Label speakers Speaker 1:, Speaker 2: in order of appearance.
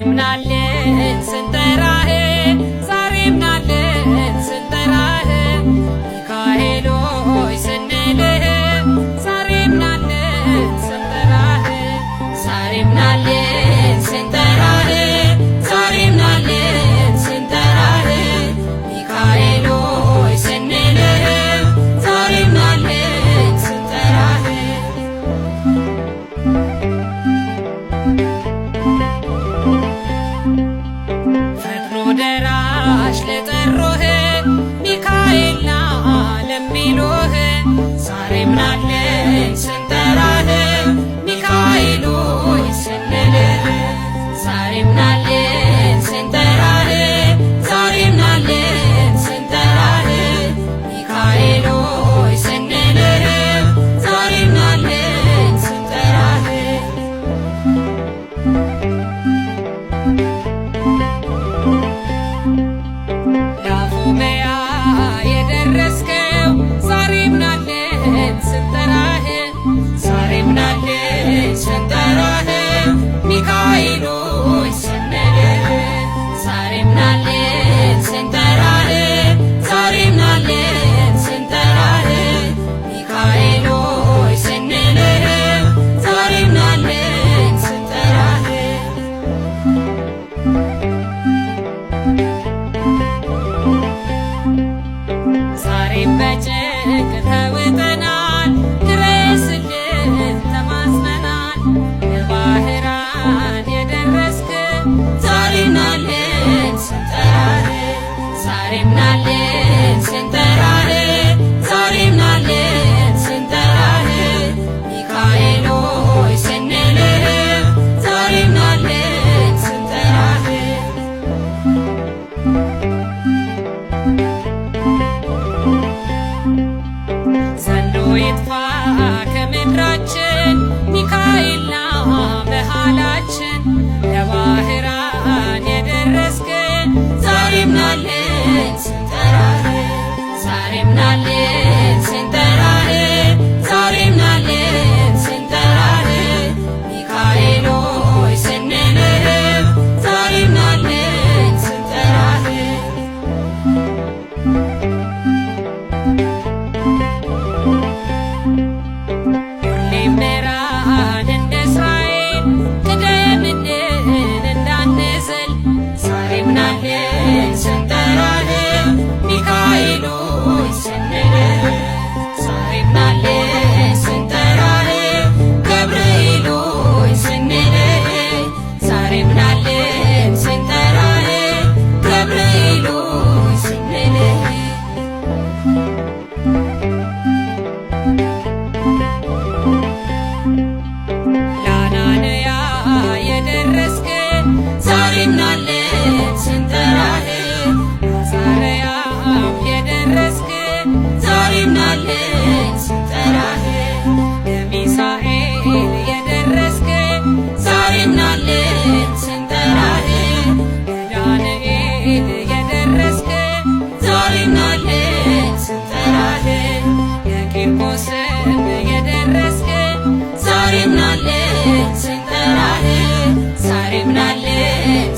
Speaker 1: ምናለን ስንጠራህ ዛሬም ምናለን ስንጠራህ ሚካኤል ሆይ ስንልህ ዛሬም ምናለን ስንጠራህ ዛሬም ምናለን ስንጠራህ ዛሬም ምናለን ስንጠራህ ሚካኤል ሆይ ስንልህ ዛሬም ምናለን ስንጠራህ ደራሽ ለጠሩህ ሚካኤል ና ለሚሉህ ዛሬም ምናለን ስንጠራህ ሚካኤል ሆይ ስንልህ ዛሬም ምናለን ስንጠራህ ዛሬም ምናለን ስንጠራህ ሚካኤል ሆይ ስንልህ ዛሬም ምናለን ስንጠራህ ላፎመያ የደረስከው ዛሬም ምናለን ስንጠራህ ዛሬም ምናለን ስንጠራህ ሚካኤል ሆይ ስንልህ ዛሬም ምናለን ስንጠራህ ዛሬም ምናለን ስንጠራህ ሚካኤል ሆይ ስንልህ ዛሬም ምናለን ስንጠራህ ዛሬም በጭንቅ ተውጠናል ድረስልን ተማጽነናል ለባህራን የደረስክ ዛሬም ምናለን ስንጠራህ ዛሬም ምናለን ስንጠራህ ዛሬም ምናለን ስንጠራህ ሚካኤል ሆይ ስንልህ ዛሬም ምናለን ስንጠራህ ዘንዶ ይጥፋ ከምድራችን ሚካኤል ና መሃላችን ለባህራን የደረስክ ዛሬም ምናለን ስንጠራህ ዛሬም ምናለን ስንጠራህ ዛሬም ምናለን ስንጠራህ ሚካኤል ሆይ ስንልህ ዛሬም ምናለን ስንጠራህ ሁሌም ምራን እንደ እስራኤል ቅደምልን እንዳንዝል ዛሬም ምናለን ስንጠራህ ሚካኤል ሆይ ስንልህ ዛሬም ምናለን ስንጠራህ ገብርኤል ሆይ ስንልህ ዛሬም ምናለን ስንጠራህ ገብርኤል ሆይ ስንልህ ለአናንያ የደረስክ ዛሬም ምናለን ስንጠራህ ለአዛርያም የደረስክ ዛሬም ምናለን ስንጠራህ ለሚሳኤል የደረስክ ዛሬም ምናለን ስንጠራህ ለዳንኤል የደረስክ ዛሬም ምናለን ስንጠራህ ለቂርቆስም የደረስክ ዛሬም ምናለን ስንጠራህ ዛሬም ምናለን